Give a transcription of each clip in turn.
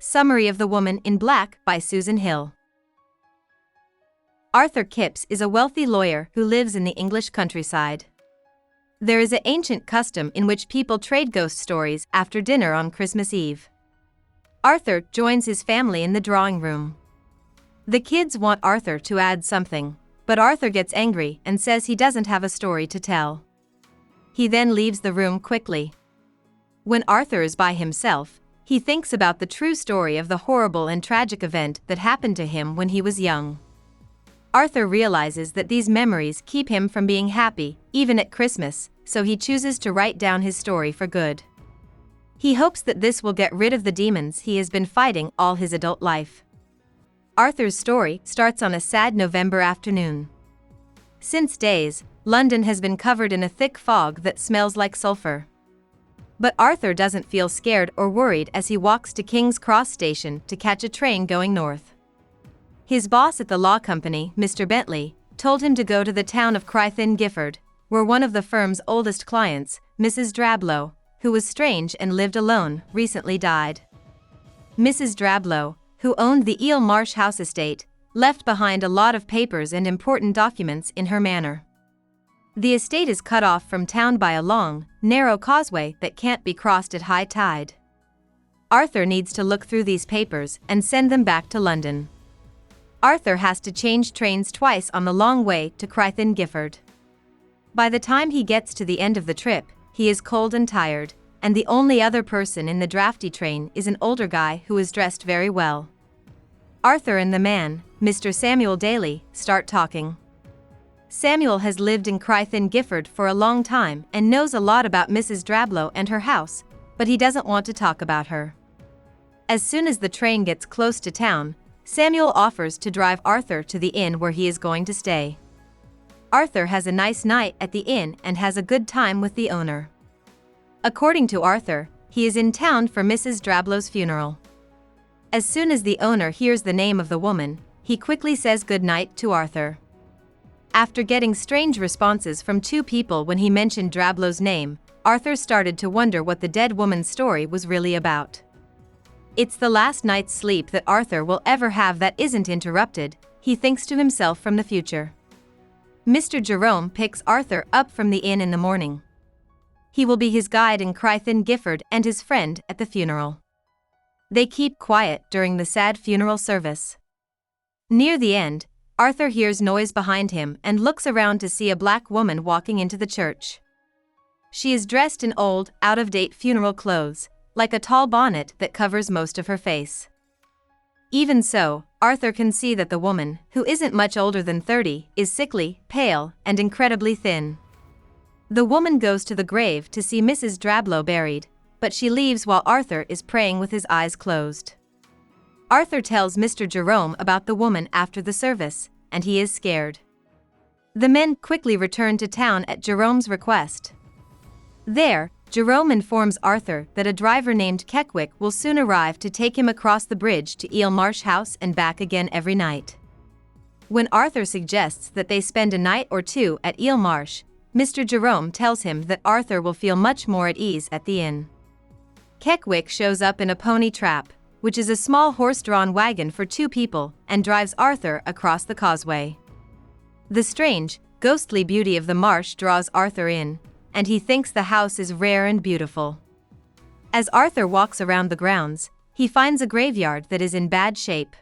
Summary of The Woman in Black by Susan Hill. Arthur Kipps is a wealthy lawyer who lives in the English countryside. There is an ancient custom in which people trade ghost stories after dinner on Christmas Eve. Arthur joins his family in the drawing room. The kids want Arthur to add something, but Arthur gets angry and says he doesn't have a story to tell. He then leaves the room quickly. When Arthur is by himself, he thinks about the true story of the horrible and tragic event that happened to him when he was young. Arthur realizes that these memories keep him from being happy, even at Christmas, so he chooses to write down his story for good. He hopes that this will get rid of the demons he has been fighting all his adult life. Arthur's story starts on a sad November afternoon. Since days, London has been covered in a thick fog that smells like sulfur. But Arthur doesn't feel scared or worried as he walks to King's Cross Station to catch a train going north. His boss at the law company, Mr. Bentley, told him to go to the town of Crythin Gifford, where one of the firm's oldest clients, Mrs. Drablow, who was strange and lived alone, recently died. Mrs. Drablow, who owned the Eel Marsh House estate, left behind a lot of papers and important documents in her manor. The estate is cut off from town by a long, narrow causeway that can't be crossed at high tide. Arthur needs to look through these papers and send them back to London. Arthur has to change trains twice on the long way to Crythin Gifford. By the time he gets to the end of the trip, he is cold and tired, and the only other person in the drafty train is an older guy who is dressed very well. Arthur and the man, Mr. Samuel Daly, start talking. Samuel has lived in Crythin Gifford for a long time and knows a lot about Mrs. Drablow and her house, but he doesn't want to talk about her. As soon as the train gets close to town, Samuel offers to drive Arthur to the inn where he is going to stay. Arthur has a nice night at the inn and has a good time with the owner. According to Arthur, he is in town for Mrs. Drablow's funeral. As soon as the owner hears the name of the woman, he quickly says good night to Arthur. After getting strange responses from two people when he mentioned Drablow's name, Arthur started to wonder what the dead woman's story was really about. It's the last night's sleep that Arthur will ever have that isn't interrupted, he thinks to himself from the future. Mr. Jerome picks Arthur up from the inn in the morning. He will be his guide in Crythin Gifford and his friend at the funeral. They keep quiet during the sad funeral service. Near the end, Arthur hears noise behind him and looks around to see a black woman walking into the church. She is dressed in old, out-of-date funeral clothes, like a tall bonnet that covers most of her face. Even so, Arthur can see that the woman, who isn't much older than 30, is sickly, pale, and incredibly thin. The woman goes to the grave to see Mrs. Drablow buried, but she leaves while Arthur is praying with his eyes closed. Arthur tells Mr. Jerome about the woman after the service, and he is scared. The men quickly return to town at Jerome's request. There, Jerome informs Arthur that a driver named Keckwick will soon arrive to take him across the bridge to Eel Marsh House and back again every night. When Arthur suggests that they spend a night or two at Eel Marsh, Mr. Jerome tells him that Arthur will feel much more at ease at the inn. Keckwick shows up in a pony trap, which is a small horse-drawn wagon for two people, and drives Arthur across the causeway. The strange, ghostly beauty of the marsh draws Arthur in, and he thinks the house is rare and beautiful. As Arthur walks around the grounds, he finds a graveyard that is in bad shape.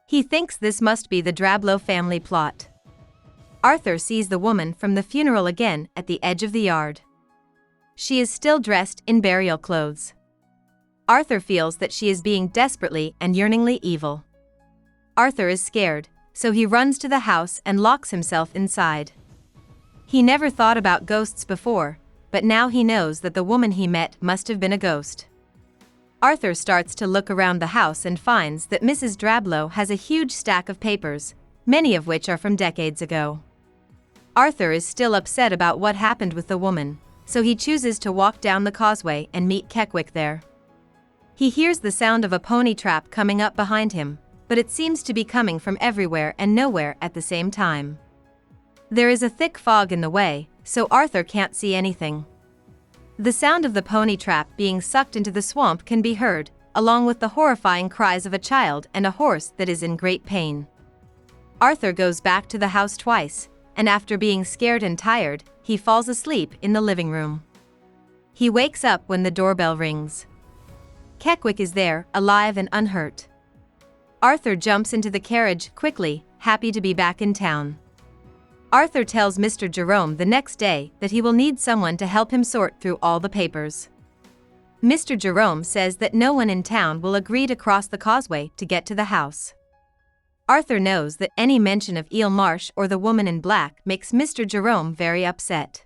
He thinks this must be the Drablow family plot. Arthur sees the woman from the funeral again at the edge of the yard. She is still dressed in burial clothes. Arthur feels that she is being desperately and yearningly evil. Arthur is scared, so he runs to the house and locks himself inside. He never thought about ghosts before, but now he knows that the woman he met must have been a ghost. Arthur starts to look around the house and finds that Mrs. Drablow has a huge stack of papers, many of which are from decades ago. Arthur is still upset about what happened with the woman, so he chooses to walk down the causeway and meet Keckwick there. He hears the sound of a pony trap coming up behind him, but it seems to be coming from everywhere and nowhere at the same time. There is a thick fog in the way, so Arthur can't see anything. The sound of the pony trap being sucked into the swamp can be heard, along with the horrifying cries of a child and a horse that is in great pain. Arthur goes back to the house twice, and after being scared and tired, he falls asleep in the living room. He wakes up when the doorbell rings. Keckwick is there, alive and unhurt. Arthur jumps into the carriage quickly, happy to be back in town. Arthur tells Mr. Jerome the next day that he will need someone to help him sort through all the papers. Mr. Jerome says that no one in town will agree to cross the causeway to get to the house. Arthur knows that any mention of Eel Marsh or the woman in black makes Mr. Jerome very upset.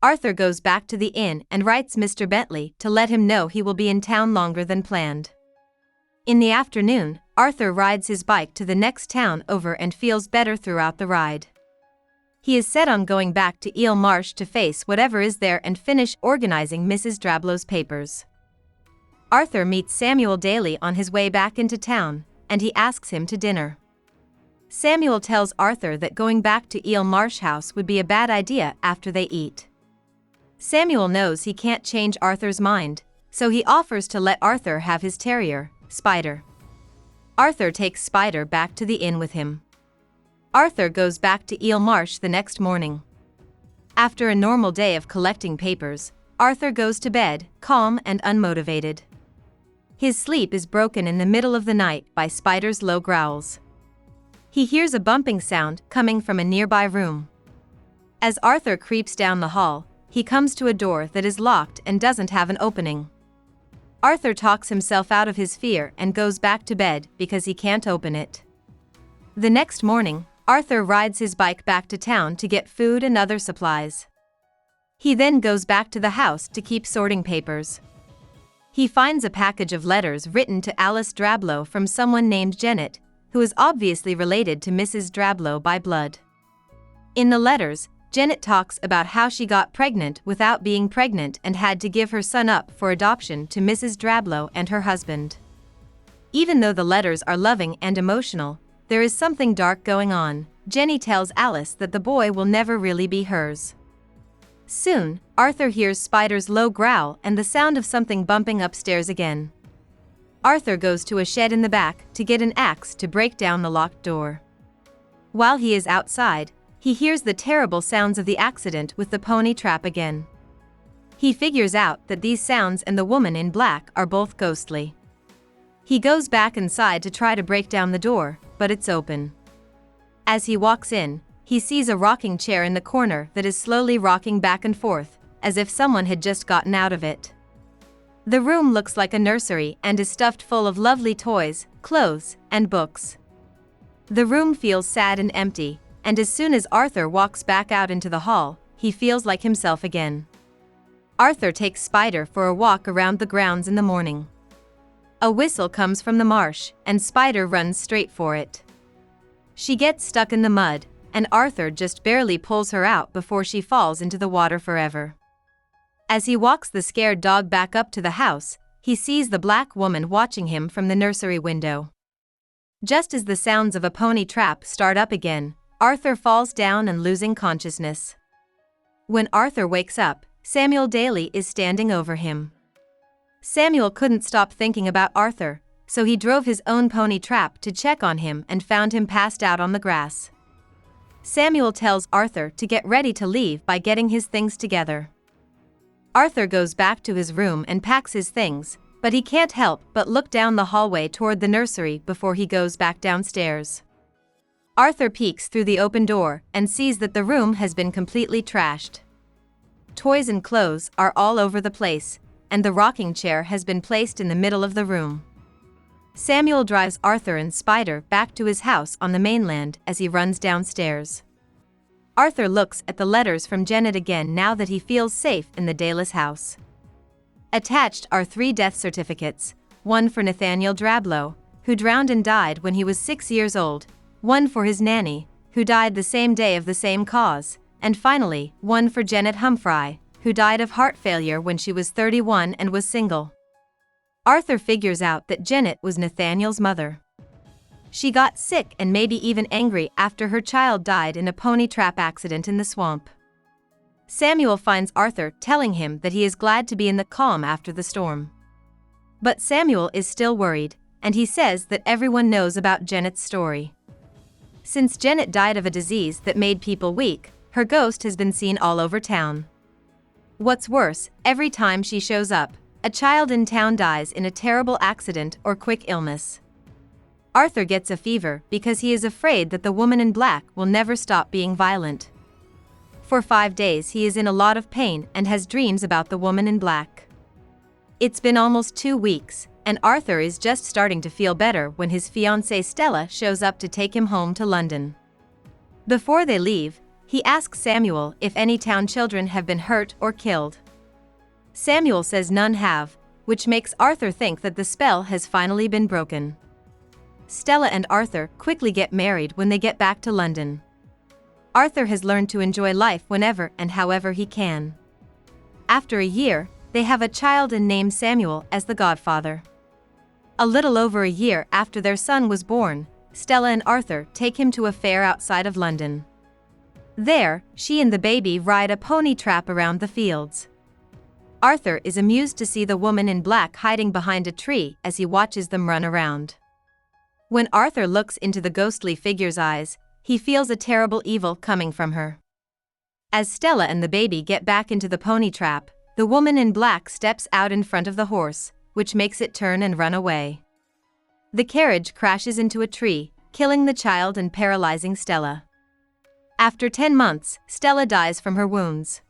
Arthur goes back to the inn and writes Mr. Bentley to let him know he will be in town longer than planned. In the afternoon, Arthur rides his bike to the next town over and feels better throughout the ride. He is set on going back to Eel Marsh to face whatever is there and finish organizing Mrs. Drablow's papers. Arthur meets Samuel Daly on his way back into town, and he asks him to dinner. Samuel tells Arthur that going back to Eel Marsh House would be a bad idea after they eat. Samuel knows he can't change Arthur's mind, so he offers to let Arthur have his terrier, Spider. Arthur takes Spider back to the inn with him. Arthur goes back to Eel Marsh the next morning. After a normal day of collecting papers, Arthur goes to bed, calm and unmotivated. His sleep is broken in the middle of the night by Spider's low growls. He hears a bumping sound coming from a nearby room. As Arthur creeps down the hall, he comes to a door that is locked and doesn't have an opening. Arthur talks himself out of his fear and goes back to bed because he can't open it. The next morning, Arthur rides his bike back to town to get food and other supplies. He then goes back to the house to keep sorting papers. He finds a package of letters written to Alice Drablow from someone named Janet, who is obviously related to Mrs. Drablow by blood. In the letters, Janet talks about how she got pregnant without being pregnant and had to give her son up for adoption to Mrs. Drablow and her husband. Even though the letters are loving and emotional, there is something dark going on. Jenny tells Alice that the boy will never really be hers. Soon, Arthur hears Spider's low growl and the sound of something bumping upstairs again. Arthur goes to a shed in the back to get an axe to break down the locked door. While he is outside, he hears the terrible sounds of the accident with the pony trap again. He figures out that these sounds and the woman in black are both ghostly. He goes back inside to try to break down the door, but it's open. As he walks in, he sees a rocking chair in the corner that is slowly rocking back and forth, as if someone had just gotten out of it. The room looks like a nursery and is stuffed full of lovely toys, clothes, and books. The room feels sad and empty, and as soon as Arthur walks back out into the hall, he feels like himself again. Arthur takes Spider for a walk around the grounds in the morning. A whistle comes from the marsh, and Spider runs straight for it. She gets stuck in the mud, and Arthur just barely pulls her out before she falls into the water forever. As he walks the scared dog back up to the house, he sees the black woman watching him from the nursery window. Just as the sounds of a pony trap start up again, Arthur falls down and losing consciousness. When Arthur wakes up, Samuel Daly is standing over him. Samuel couldn't stop thinking about Arthur, so he drove his own pony trap to check on him and found him passed out on the grass. Samuel tells Arthur to get ready to leave by getting his things together. Arthur goes back to his room and packs his things, but he can't help but look down the hallway toward the nursery before he goes back downstairs. Arthur peeks through the open door and sees that the room has been completely trashed. Toys and clothes are all over the place, and the rocking chair has been placed in the middle of the room. Samuel drives Arthur and Spider back to his house on the mainland as he runs downstairs. Arthur looks at the letters from Janet again now that he feels safe in the Dalis house. Attached are 3 death certificates, one for Nathaniel Drablow, who drowned and died when he was 6 years old, one for his nanny, who died the same day of the same cause, and finally, one for Janet Humphrey, who died of heart failure when she was 31 and was single. Arthur figures out that Janet was Nathaniel's mother. She got sick and maybe even angry after her child died in a pony trap accident in the swamp. Samuel finds Arthur telling him that he is glad to be in the calm after the storm. But Samuel is still worried, and he says that everyone knows about Janet's story. Since Janet died of a disease that made people weak, her ghost has been seen all over town. What's worse, every time she shows up, a child in town dies in a terrible accident or quick illness. Arthur gets a fever because he is afraid that the woman in black will never stop being violent. For 5 days he is in a lot of pain and has dreams about the woman in black. It's been almost 2 weeks, and Arthur is just starting to feel better when his fiancée Stella shows up to take him home to London. Before they leave, he asks Samuel if any town children have been hurt or killed. Samuel says none have, which makes Arthur think that the spell has finally been broken. Stella and Arthur quickly get married when they get back to London. Arthur has learned to enjoy life whenever and however he can. After a year, they have a child and name Samuel as the godfather. A little over a year after their son was born, Stella and Arthur take him to a fair outside of London. There, she and the baby ride a pony trap around the fields. Arthur is amused to see the woman in black hiding behind a tree as he watches them run around. When Arthur looks into the ghostly figure's eyes, he feels a terrible evil coming from her. As Stella and the baby get back into the pony trap, the woman in black steps out in front of the horse, which makes it turn and run away. The carriage crashes into a tree, killing the child and paralyzing Stella. After 10 months, Stella dies from her wounds.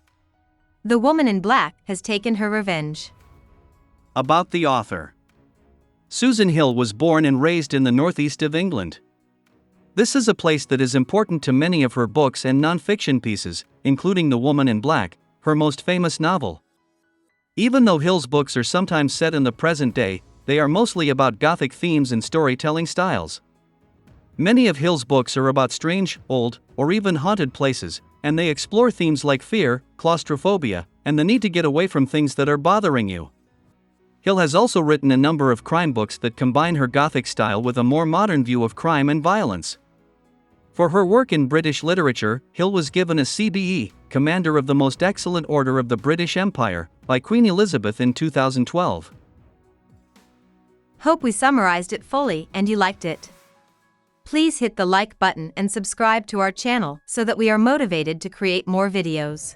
The woman in black has taken her revenge. About the author. Susan Hill was born and raised in the northeast of England. This is a place that is important to many of her books and non-fiction pieces, including The Woman in Black, her most famous novel. Even though Hill's books are sometimes set in the present day, they are mostly about Gothic themes and storytelling styles. Many of Hill's books are about strange, old, or even haunted places, and they explore themes like fear, claustrophobia, and the need to get away from things that are bothering you. Hill has also written a number of crime books that combine her Gothic style with a more modern view of crime and violence. For her work in British literature, Hill was given a CBE, Commander of the Most Excellent Order of the British Empire, by Queen Elizabeth in 2012. Hope we summarized it fully and you liked it. Please hit the like button and subscribe to our channel so that we are motivated to create more videos.